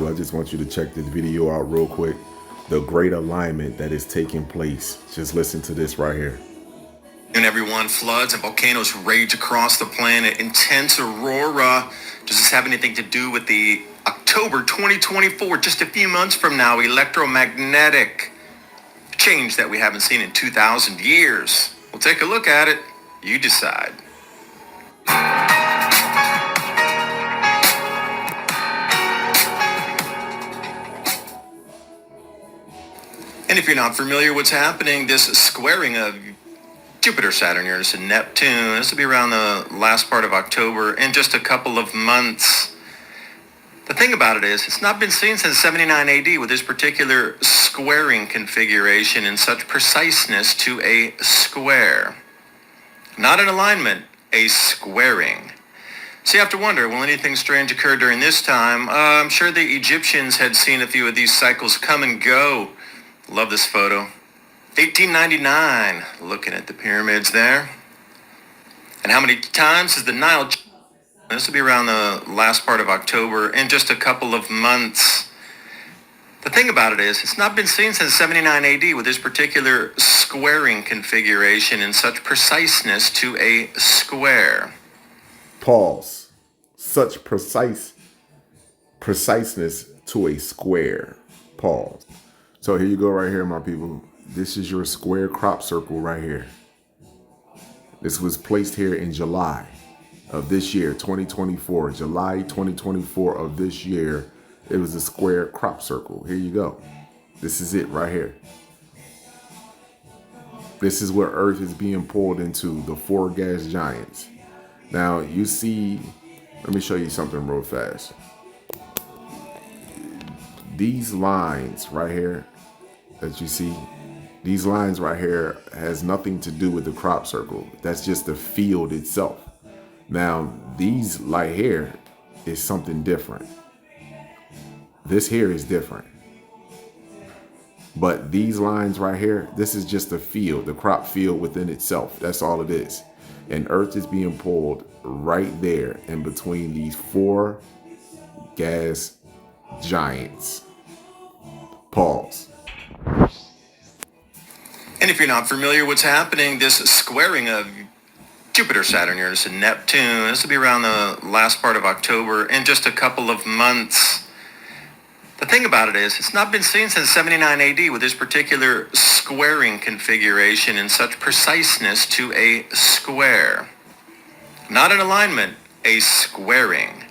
I just want you to check this video out real quick. The great alignment that is taking place. Just listen to this right here. And everyone, floods and volcanoes rage across the planet. Intense aurora. Does this have anything to do with the October 2024, just a few months from now, electromagnetic change that we haven't seen in 2,000 years? We'll take a look at it. You decide. And if you're not familiar what's happening, this squaring of Jupiter, Saturn, Uranus, and Neptune, this will be around the last part of October in just a couple of months. The thing about it is, it's not been seen since 79 AD with this particular squaring configuration in such preciseness to a square. Not an alignment, a squaring. So you have to wonder, will anything strange occur during this time? I'm sure the Egyptians had seen a few of these cycles come and go. Love this photo. 1899, looking at the pyramids there. And how many times is the Nile? This will be around the last part of October in just a couple of months. The thing about it is, it's not been seen since 79 AD with this particular squaring configuration in such preciseness to a square. Pause. Such preciseness to a square. Pause. So here you go right here, my people. This is your square crop circle right here. This was placed here in July of this year, 2024. July 2024 of this year, it was a square crop circle. Here you go. This is it right here. This is where Earth is being pulled into, the four gas giants. Now you see, let me show you something real fast. These lines right here that you see, these lines right here has nothing to do with the crop circle. That's just the field itself. Now, these light here is something different. This here is different. But these lines right here, this is just the field, the crop field within itself. That's all it is. And Earth is being pulled right there in between these four gas giants. Pause. And if you're not familiar what's happening, this squaring of Jupiter, Saturn, Uranus, and Neptune, this will be around the last part of October in just a couple of months. The thing about it is, it's not been seen since 79 AD with this particular squaring configuration in such preciseness to a square. Not an alignment, a squaring.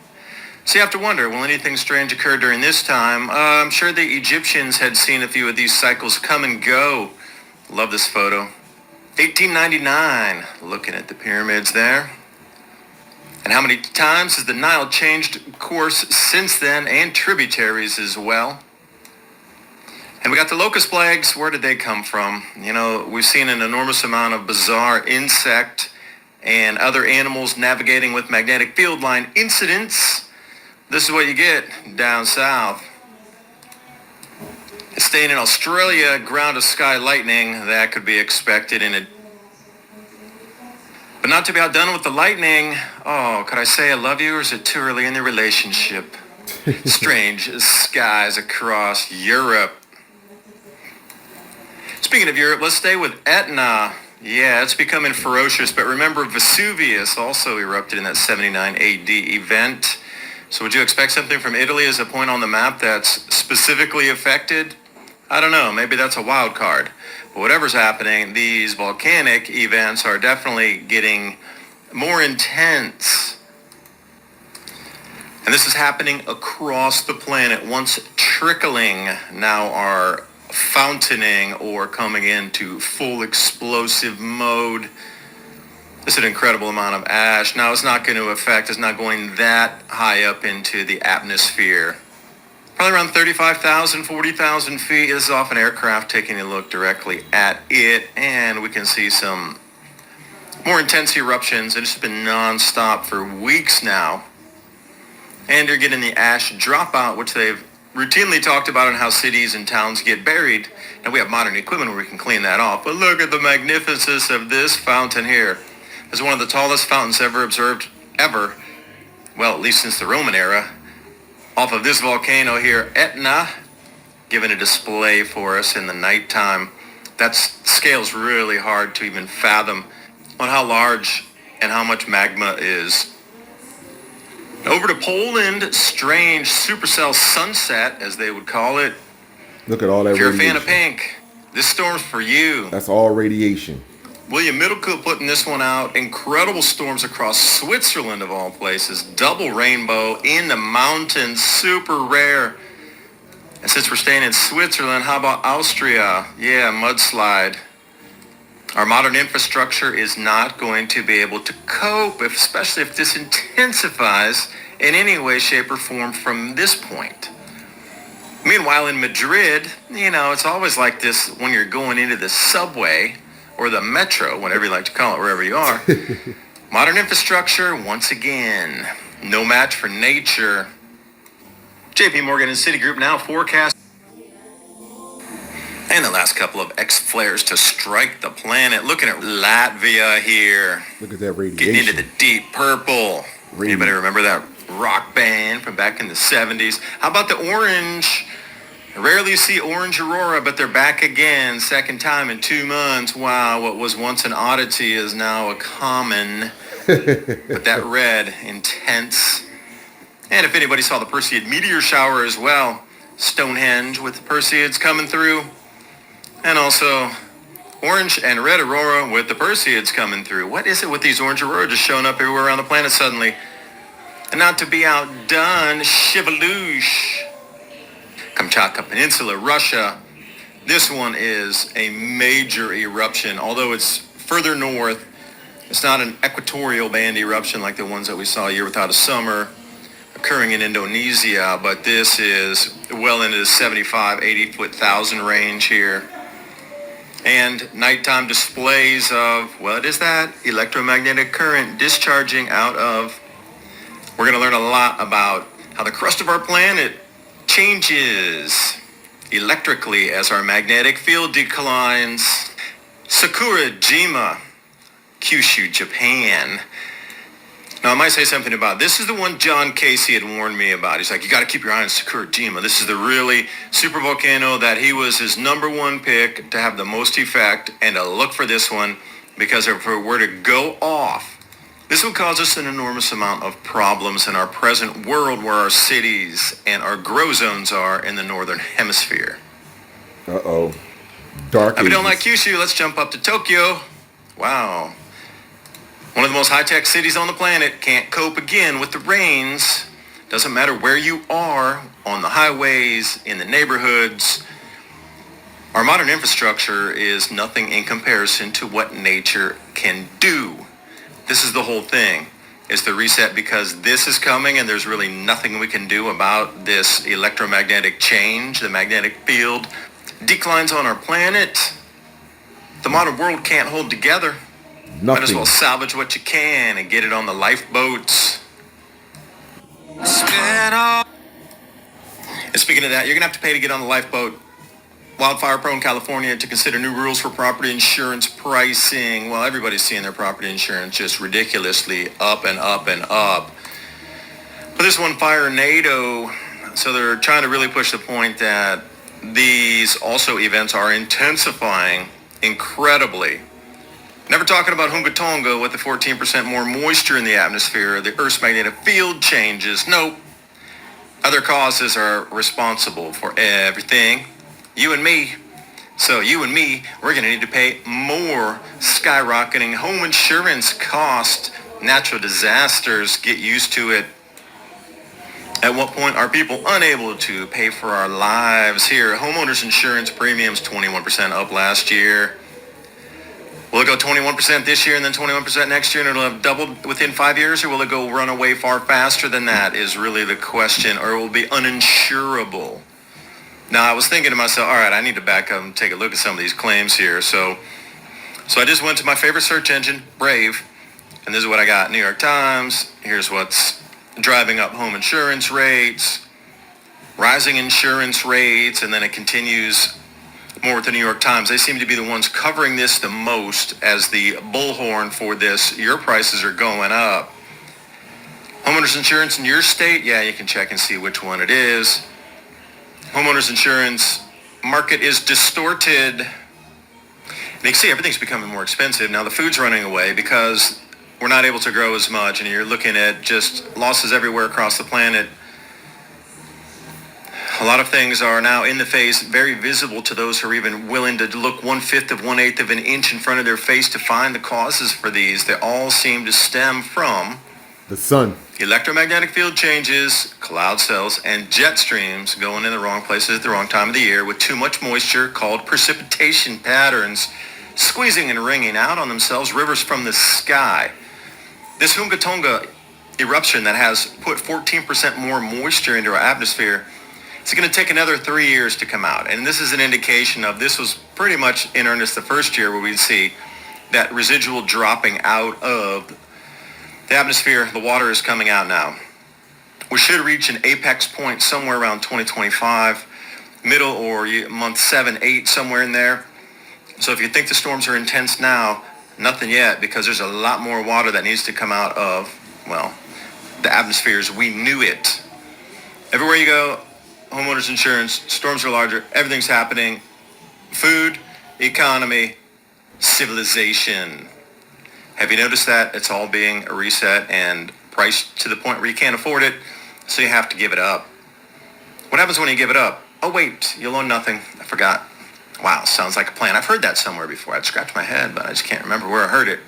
So you have to wonder, will anything strange occur during this time? I'm sure the Egyptians had seen a few of these cycles come and go. Love this photo. 1899, looking at the pyramids there. And how many times has the Nile changed course since then, and tributaries as well? And we got the locust plagues. Where did they come from? You know, we've seen an enormous amount of bizarre insect and other animals navigating with magnetic field line incidents. This is what you get down south. Staying in Australia, ground to sky lightning, that could be expected in a... But not to be outdone with the lightning. Oh, could I say I love you, or is it too early in the relationship? Strange skies across Europe. Speaking of Europe, let's stay with Etna. Yeah, it's becoming ferocious, but remember Vesuvius also erupted in that 79 AD event. So would you expect something from Italy as a point on the map that's specifically affected? I don't know, maybe that's a wild card. But whatever's happening, these volcanic events are definitely getting more intense. And this is happening across the planet. Once trickling, now are fountaining or coming into full explosive mode. This is an incredible amount of ash. Now it's not going to affect, it's not going that high up into the atmosphere. Probably around 35,000, 40,000 feet. This is off an aircraft taking a look directly at it. And we can see some more intense eruptions. It's been non-stop for weeks now. And you're getting the ash dropout, which they've routinely talked about on how cities and towns get buried. And we have modern equipment where we can clean that off. But look at the magnificence of this fountain here. It's one of the tallest fountains ever observed, ever. Well, at least since the Roman era. off of this volcano here, Etna, giving a display for us in the nighttime. That scale's really hard to even fathom on how large and how much magma is. Over to Poland, strange supercell sunset, as they would call it. Look at all that If you're a radiation. fan of pink, this storm's for you. That's all radiation. William Middlecook putting this one out. Incredible storms across Switzerland, of all places. Double rainbow in the mountains, super rare. And since we're staying in Switzerland, how about Austria? Yeah, mudslide. Our modern infrastructure is not going to be able to cope, especially if this intensifies in any way, shape, or form from this point. Meanwhile, in Madrid, it's always like this when you're going into the subway or the metro, whatever you like to call it, wherever you are. Modern infrastructure, once again, no match for nature. JP Morgan and Citigroup now forecast. And the last couple of X-flares to strike the planet. Looking at Latvia here. Look at that Getting radiation. into the deep purple. Anybody remember that rock band from back in the 70s? How about the orange? Rarely see orange aurora, but they're back again. Second time in 2 months. Wow, what was once an oddity is now a common. But that red, intense. And if anybody saw the Perseid meteor shower as well, Stonehenge with the Perseids coming through. And also orange and red aurora with the Perseids coming through. What is it with these orange aurora just showing up everywhere around the planet suddenly? And not to be outdone, Shivalush, Kamchatka Peninsula, Russia. This one is a major eruption. Although it's further north, it's not an equatorial band eruption like the ones that we saw a year without a summer occurring in Indonesia, but this is well into the 75, 80 foot thousand range here. And nighttime displays of, what is that? Electromagnetic current discharging out of. We're going to learn a lot about how the crust of our planet changes electrically as our magnetic field declines. Sakurajima, Kyushu, Japan. Now, I might say something about this. Is the one John Casey had warned me about. He's like, you got to keep your eye on Sakurajima. This is the really super volcano that he was his number one pick to have the most effect, and to look for this one, because if it were to go off, this would cause us an enormous amount of problems in our present world where our cities and our grow zones are in the northern hemisphere. Uh-oh. Dark If you don't ages. like Kyushu, let's jump up to Tokyo. Wow. One of the most high-tech cities on the planet can't cope again with the rains. Doesn't matter where you are, on the highways, in the neighborhoods. Our modern infrastructure is nothing in comparison to what nature can do. This is the whole thing. It's the reset, because this is coming and there's really nothing we can do about this electromagnetic change. The magnetic field declines on our planet. The modern world can't hold together. Might as Nothing. well salvage what you can and get it on the lifeboats. And speaking of that, you're going to have to pay to get on the lifeboat. Wildfire-prone California to consider new rules for property insurance pricing. Well, everybody's seeing their property insurance just ridiculously up and up and up. But this one, Fire-nado, so they're trying to really push the point that these also events are intensifying incredibly. Never talking about Hunga Tonga with the 14% more moisture in the atmosphere, the Earth's magnetic field changes. Nope. Other causes are responsible for everything. You and me. So you and me, we're going to need to pay more. Skyrocketing home insurance cost. Natural disasters, get used to it. At what point are people unable to pay for our lives? Here, homeowners insurance premiums 21% up last year. Will it go 21% this year and then 21% next year, and it'll have doubled within 5 years? Or will it go run away far faster than that is really the question. Or it will be uninsurable. Now, I was thinking to myself, all right, I need to back up and take a look at some of these claims here. So I just went to my favorite search engine, Brave, and this is what I got. New York Times, here's what's driving up home insurance rates, rising insurance rates, and then it continues more with the New York Times. They seem to be the ones covering this the most as the bullhorn for this. Your prices are going up. Homeowners insurance in your state, yeah, you can check and see which one it is. Homeowners insurance market is distorted. And you can see everything's becoming more expensive. Now the food's running away because we're not able to grow as much, and you're looking at just losses everywhere across the planet. A lot of things are now in the face, very visible to those who are even willing to look 1/5 of 1/8 of an inch in front of their face to find the causes for these. They all seem to stem from The sun. electromagnetic field changes, cloud cells, and jet streams going in the wrong places at the wrong time of the year with too much moisture, called precipitation patterns, squeezing and wringing out on themselves rivers from the sky. This Hunga Tonga eruption that has put 14% more moisture into our atmosphere, it's going to take another 3 years to come out. And this is an indication of, this was pretty much in earnest the first year where we'd see that residual dropping out of the atmosphere. The water is coming out now. We should reach an apex point somewhere around 2025, middle or month 7, 8, somewhere in there. So if you think the storms are intense now, nothing yet, because there's a lot more water that needs to come out of, well, the atmosphere as we knew it. Everywhere you go, homeowners insurance, storms are larger, everything's happening. Food, economy, civilization. Have you noticed that? It's all being reset and priced to the point where you can't afford it, so you have to give it up. What happens when you give it up? Oh wait, you'll own nothing. I forgot. Wow, sounds like a plan. I've heard that somewhere before. I'd scratch my head, but I just can't remember where I heard it.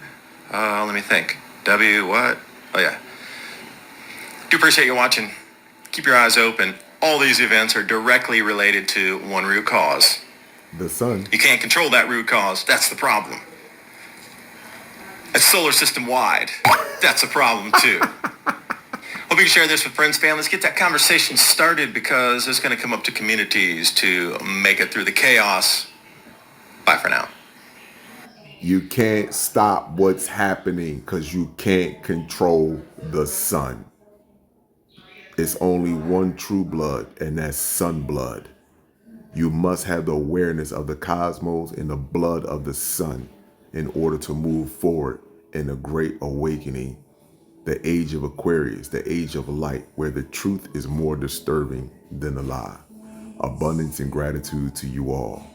Let me think. What? Oh yeah. Do appreciate you watching. Keep your eyes open. All these events are directly related to one root cause. The sun. You can't control that root cause. That's the problem. It's solar system wide. That's a problem too. Hope you can share this with friends, family. Let's get that conversation started, because it's going to come up to communities to make it through the chaos. Bye for now. You can't stop what's happening because you can't control the sun. It's only one true blood, and that's sun blood. You must have the awareness of the cosmos and the blood of the sun in order to move forward in a great awakening, the age of Aquarius, the age of light, where the truth is more disturbing than the lie. Abundance and gratitude to you all.